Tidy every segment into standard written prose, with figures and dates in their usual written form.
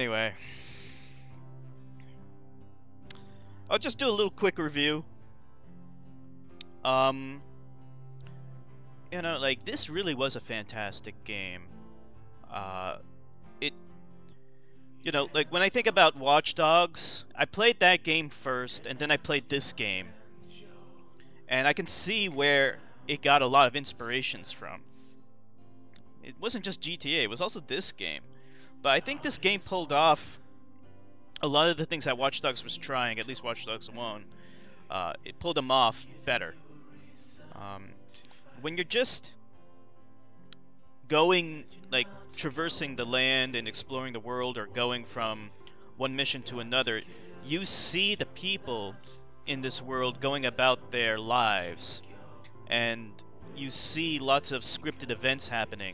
Anyway, I'll just do a little quick review. Um, like this really was a fantastic game. Uh, it, like when I think about Watch Dogs, I played that game first, and then I played this game, and I can see where it got a lot of inspirations from. It wasn't just GTA; it was also this game. But I think this game pulled off a lot of the things that Watch Dogs was trying, at least Watch Dogs 1. It pulled them off better. Um, when you're just going, like, traversing the land and exploring the world or going from one mission to another, you see the people in this world going about their lives, and you see lots of scripted events happening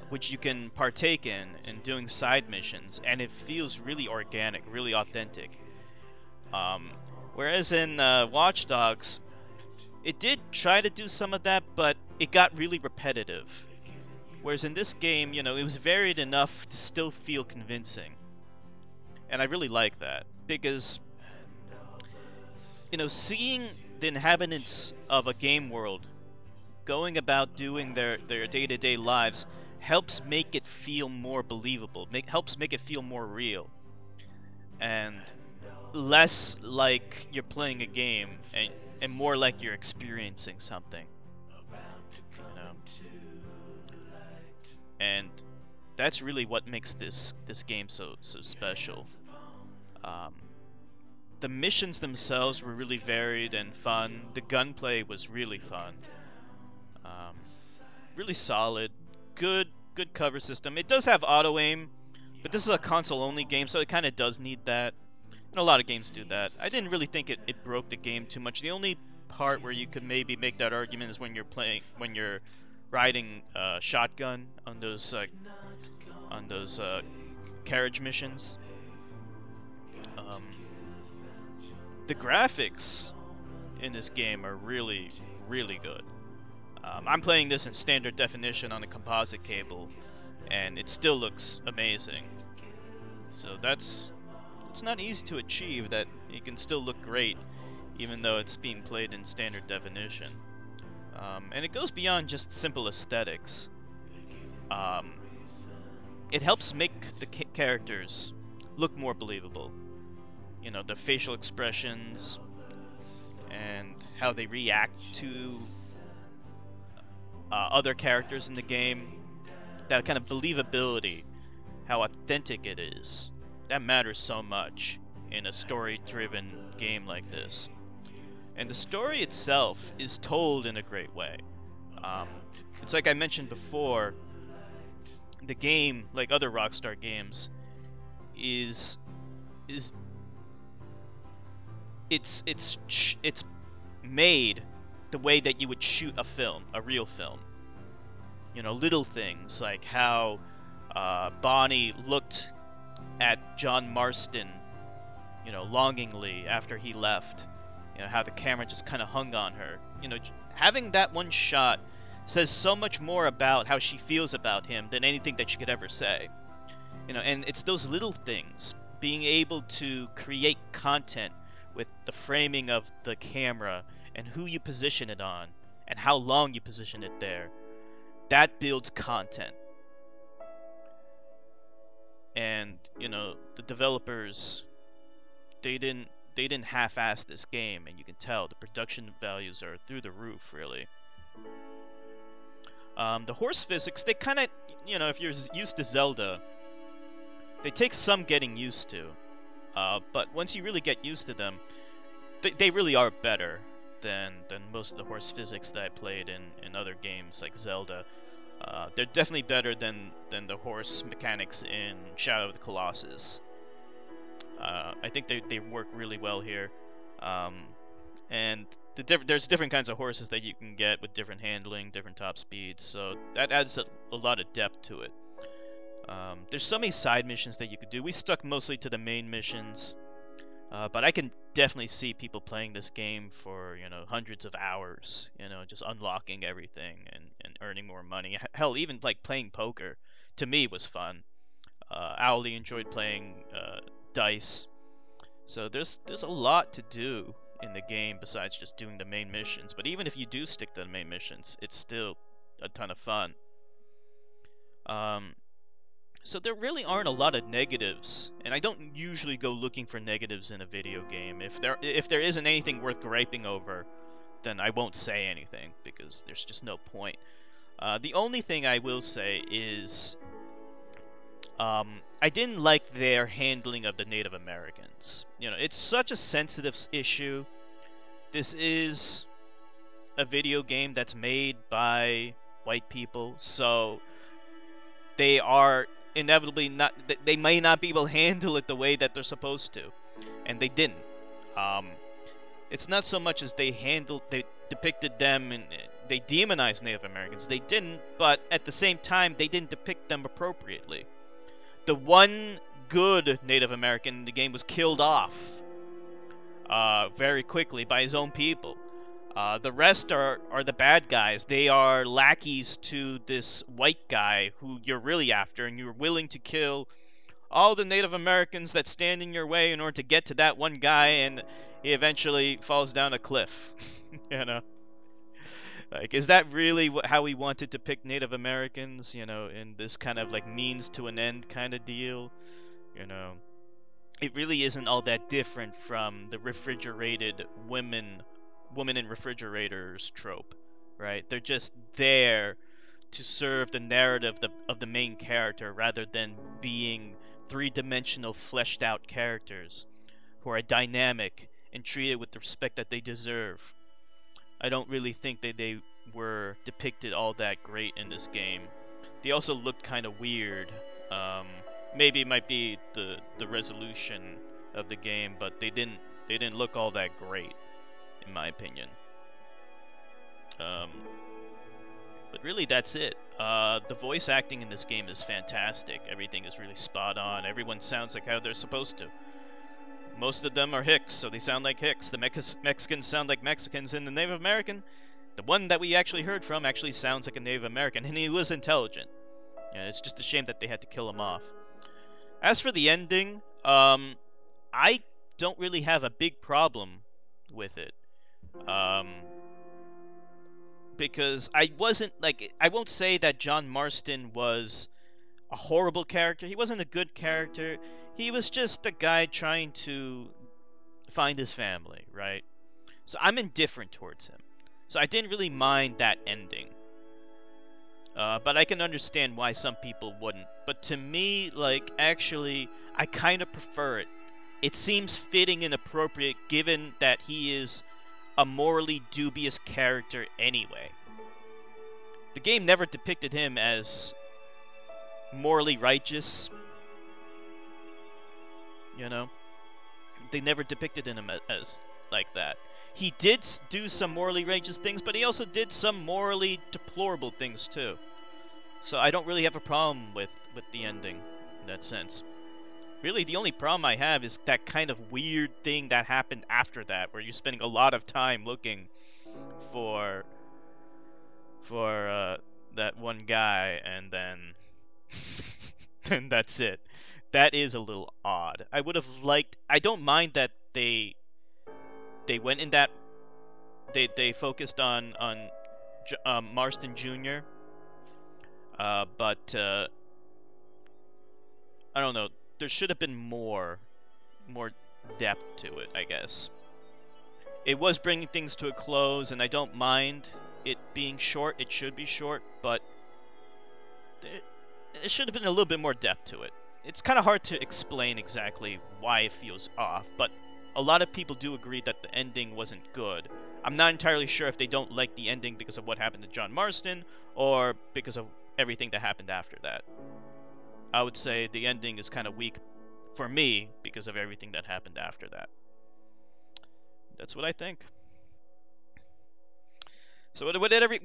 which you can partake in doing side missions, and it feels really organic, really authentic. um, Whereas in Watch Dogs, it did try to do some of that, but it got really repetitive. Whereas in this game, it was varied enough to still feel convincing. And I really like that because, seeing the inhabitants of a game world going about doing their day-to-day lives helps make it feel more believable, helps make it feel more real, and less like you're playing a game and more like you're experiencing something, you know. And that's really what makes this game so special. Um, the missions themselves were really varied and fun. The gunplay was really fun. Um, really solid. Good cover system. It does have auto aim, but this is a console only game, so it kind of does need that. And a lot of games do that. I didn't really think it broke the game too much. The only part where you could maybe make that argument is when you're riding shotgun on those carriage missions. Um, the graphics in this game are really good. I'm playing this in standard definition on a composite cable, and it still looks amazing. So it's not easy to achieve that it can still look great, even though it's being played in standard definition. And it goes beyond just simple aesthetics. Um, it helps make the characters look more believable. The facial expressions and how they react to other characters in the game. That kind of believability, how authentic it is, that matters so much in a story-driven game like this. And the story itself is told in a great way. Um, it's like I mentioned before, the game, like other Rockstar games, is it's made the way that you would shoot a film, a real film. Little things like how Bonnie looked at John Marston, longingly after he left. How the camera just kind of hung on her. Having that one shot says so much more about how she feels about him than anything that she could ever say. And it's those little things, being able to create content with the framing of the camera and who you position it on and how long you position it there, that builds content. And the developers, they didn't half-ass this game, and you can tell the production values are through the roof, really. The horse physics, they kind of, if you're used to Zelda, they take some getting used to. But once you really get used to them, they really are better than most of the horse physics that I played in other games like Zelda. They're definitely better than the horse mechanics in Shadow of the Colossus. I think they work really well here. Um, and there's different kinds of horses that you can get with different handling, different top speeds, so that adds a lot of depth to it. There's so many side missions that you could do. We stuck mostly to the main missions, but I can definitely see people playing this game for hundreds of hours, just unlocking everything and earning more money. Hell, even like playing poker to me was fun. Owlie enjoyed playing dice. So there's a lot to do in the game besides just doing the main missions. But even if you do stick to the main missions, it's still a ton of fun. Um, so there really aren't a lot of negatives, and I don't usually go looking for negatives in a video game. If there isn't anything worth griping over, then I won't say anything because there's just no point. The only thing I will say is I didn't like their handling of the Native Americans. You know, it's such a sensitive issue. This is a video game that's made by white people, so they are inevitably not. They may not be able to handle it the way that they're supposed to, and they didn't. Um, it's not so much as they depicted them and they demonized Native Americans. They didn't, but at the same time, they didn't depict them appropriately. The one good Native American in the game was killed off very quickly by his own people. The rest are the bad guys. They are lackeys to this white guy who you're really after, and you're willing to kill all the Native Americans that stand in your way in order to get to that one guy, and he eventually falls down a cliff. You know, like, is that really how we wanted to pick Native Americans? You know, in this kind of like means to an end kind of deal. You know, it really isn't all that different from the refrigerated woman in refrigerators trope, right? They're just there to serve the narrative of the main character rather than being three-dimensional fleshed out characters who are dynamic and treated with the respect that they deserve. I don't really think that they were depicted all that great in this game. They also looked kind of weird. Um, Maybe it might be the resolution of the game, but they didn't look all that great in my opinion. Um, but really, that's it. The voice acting in this game is fantastic. Everything is really spot on. Everyone sounds like how they're supposed to. Most of them are Hicks, so they sound like Hicks. The Mexicans sound like Mexicans, and the Native American, the one that we actually heard from, actually sounds like a Native American, and he was intelligent. Yeah, it's just a shame that they had to kill him off. As for the ending, I don't really have a big problem with it. Um, because I won't say that John Marston was a horrible character. He wasn't a good character. He was just a guy trying to find his family, right? So I'm indifferent towards him. So I didn't really mind that ending. But I can understand why some people wouldn't. But to me, like, actually, I kind of prefer it. It seems fitting and appropriate given that he is a morally dubious character anyway. The game never depicted him as morally righteous, you know? They never depicted him as like that. He did do some morally righteous things, but he also did some morally deplorable things too. So I don't really have a problem with the ending in that sense. Really, the only problem I have is that kind of weird thing that happened after that, where you're spending a lot of time looking for that one guy, and then then that's it. That is a little odd. I would have liked. I don't mind that they went in that they focused on Marston Jr. But I don't know. There should have been more depth to it, I guess. It was bringing things to a close, and I don't mind it being short. It should be short, but it should have been a little bit more depth to it. It's kind of hard to explain exactly why it feels off, but a lot of people do agree that the ending wasn't good. I'm not entirely sure if they don't like the ending because of what happened to John Marston or because of everything that happened after that. I would say the ending is kind of weak for me because of everything that happened after that. That's what I think. So what did